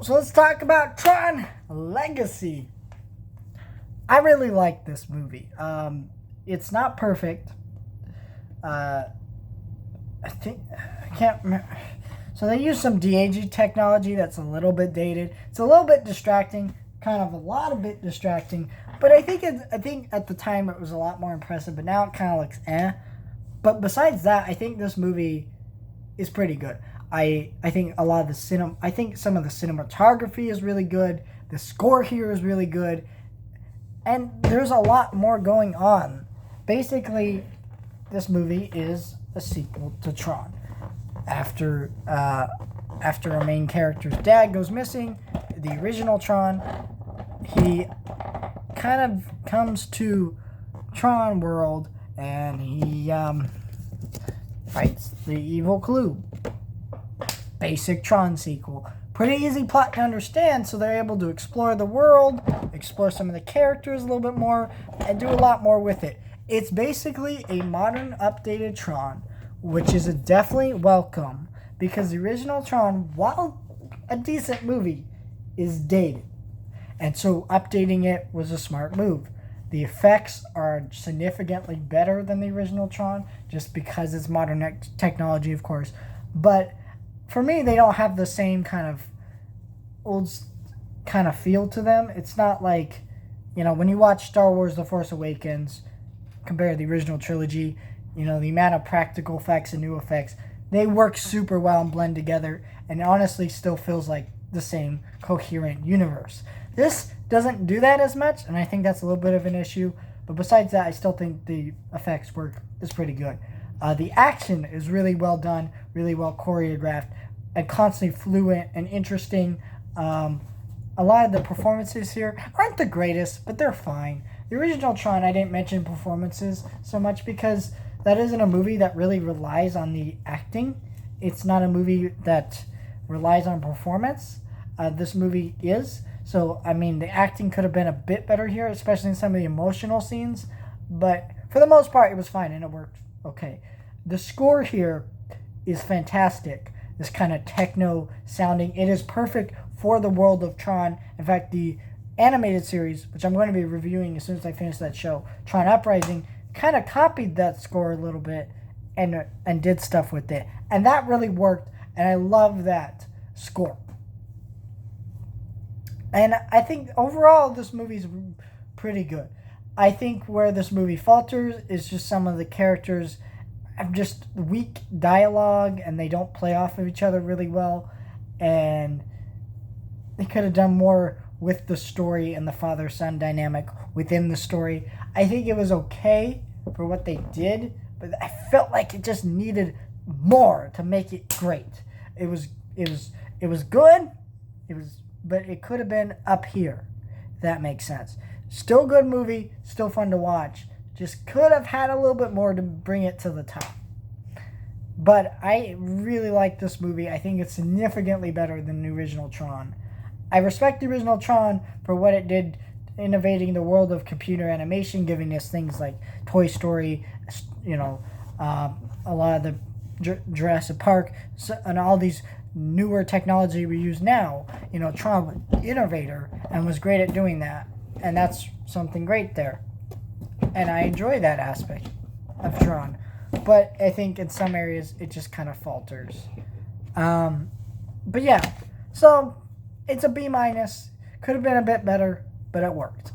So let's talk about Tron Legacy. I really like this movie. It's not perfect. Uh, I can't remember. So they use some de-aging technology that's a little bit dated. It's a little bit distracting, kind of a lot of bit distracting. But I think at the time it was a lot more impressive. But now it kind of looks eh. But besides that, I think this movie is pretty good. I think a lot of I think some of the cinematography is really good. The score here is really good. And there's a lot more going on. Basically, this movie is a sequel to Tron. After our main character's dad goes missing, the original Tron, he kind of comes to Tron world and he fights the evil Clue. Basic Tron sequel. Pretty easy plot to understand, so they're able to explore the world, explore some of the characters a little bit more, and do a lot more with it. It's basically a modern, updated Tron, which is definitely welcome, because the original Tron, while a decent movie, is dated. And so updating it was a smart move. The effects are significantly better than the original Tron, just because it's modern technology, of course. But for me, they don't have the same kind of old kind of feel to them. It's not like, when you watch Star Wars The Force Awakens, compare the original trilogy, the amount of practical effects and new effects, they work super well and blend together, and honestly still feels like the same coherent universe. This doesn't do that as much, and I think that's a little bit of an issue. But besides that, I still think the effects work is pretty good. The action is really well done, really well choreographed, and constantly fluent and interesting. A lot of the performances here aren't the greatest, but they're fine. The original Tron, I didn't mention performances so much because that isn't a movie that really relies on the acting. It's not a movie that relies on performance. This movie is. So, the acting could have been a bit better here, especially in some of the emotional scenes. But for the most part, it was fine and it worked okay. The score here is fantastic. This kind of techno sounding. It is perfect for the world of Tron. In fact, the animated series, which I'm going to be reviewing as soon as I finish that show, Tron Uprising, kind of copied that score a little bit and did stuff with it. And that really worked, and I love that score. And I think overall this movie's pretty good. I think where this movie falters is just some of the characters have just weak dialogue and they don't play off of each other really well. And they could have done more with the story and the father-son dynamic within the story. I think it was okay for what they did, but I felt like it just needed more to make it great. It was good. But it could have been up here, if that makes sense. Still good movie, still fun to watch. Just could have had a little bit more to bring it to the top. But I really like this movie. I think it's significantly better than the original Tron. I respect the original Tron for what it did, innovating the world of computer animation, giving us things like Toy Story, a lot of the Jurassic Park, and all these newer technology we use now. Tron was innovator and was great at doing that, and that's something great there, and I enjoy that aspect of Tron. But I think in some areas it just kind of falters. But yeah, so it's a B-. Could have been a bit better, but it worked.